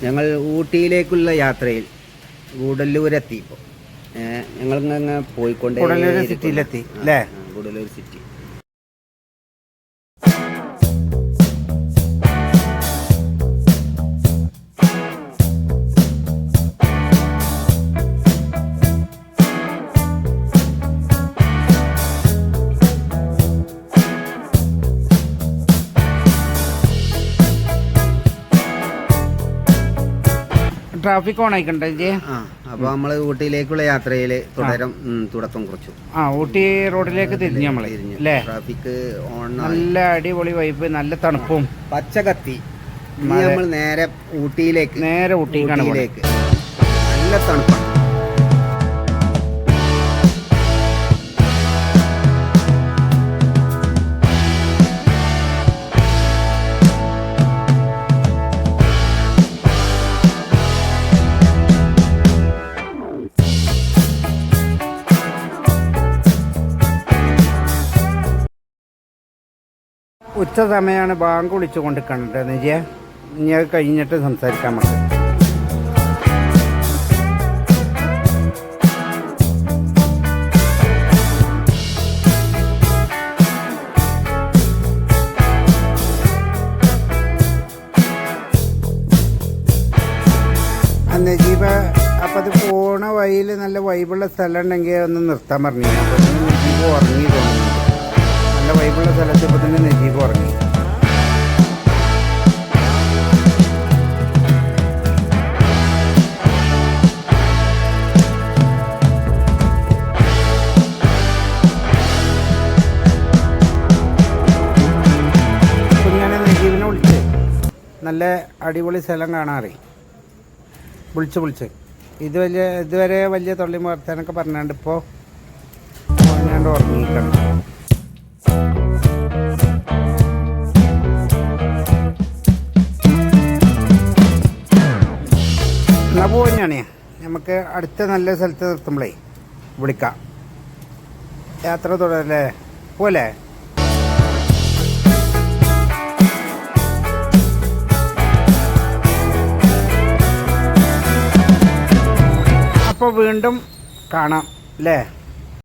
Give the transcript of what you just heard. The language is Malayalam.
ഞങ്ങൾ ഊട്ടിയിലേക്കുള്ള യാത്രയിൽ ഗൂഡല്ലൂരെത്തി. ഇപ്പോൾ ഞങ്ങളിങ്ങനെ പോയിക്കൊണ്ട് ഗൂഡല്ലൂർ സിറ്റിയിലെത്തി അല്ലേ? ഗൂഡല്ലൂർ സിറ്റി. ട്രാഫിക് ഓൺ ആയിക്കണ്ടേ? അപ്പോൾ നമ്മൾ ഊട്ടിയിലേക്കുള്ള യാത്രയിൽ തുടക്കം കുറിച്ചു. ഊട്ടി റോഡിലേക്ക് തിരിഞ്ഞു നമ്മൾ അല്ലേ? ട്രാഫിക് ഓൺ, നല്ല അടിപൊളി വൈബ്, നല്ല തണുപ്പും പച്ച കത്തി. നമ്മൾ നേരെ ഊട്ടിയിലേക്ക് നല്ല തണുപ്പാണ്. ഉച്ച സമയമാണ്, ബാങ്ക് വിളിച്ചു കൊണ്ട് കണ്ടിട്ട് നിജ. ഇനി അത് കഴിഞ്ഞിട്ട് സംസാരിക്കാൻ നമുക്ക്. നജീബ അപ്പം അത് പോണ വഴിയിൽ നല്ല വൈബുള്ള സ്ഥലം ഉണ്ടെങ്കിൽ ഒന്ന് നിർത്താൻ പറഞ്ഞു. അപ്പോൾ നജീബ് ഉറങ്ങി തോന്നുന്നു. നല്ല വൈബുള്ള സ്ഥലത്ത് ഇപ്പോൾ തന്നെ നജീബ് ഉറങ്ങി. അപ്പോൾ ഞാൻ നജീബിനെ വിളിച്ച് നല്ല അടിപൊളി സ്ഥലം കാണാറേ വിളിച്ച് ഇതുവരെ വലിയ തൊള്ളി വർത്താനൊക്കെ പറഞ്ഞാണ്ട് ഇപ്പോൾ ഞാൻ ഉറങ്ങിക്കണം. എന്നാൽ പോവാണ് നമുക്ക് അടുത്ത നല്ല സ്ഥലത്ത് നിർത്തുമ്പോഴേ വിളിക്കാം. യാത്ര തുടരല്ലേ? പോലെ അപ്പോൾ വീണ്ടും കാണാം അല്ലേ?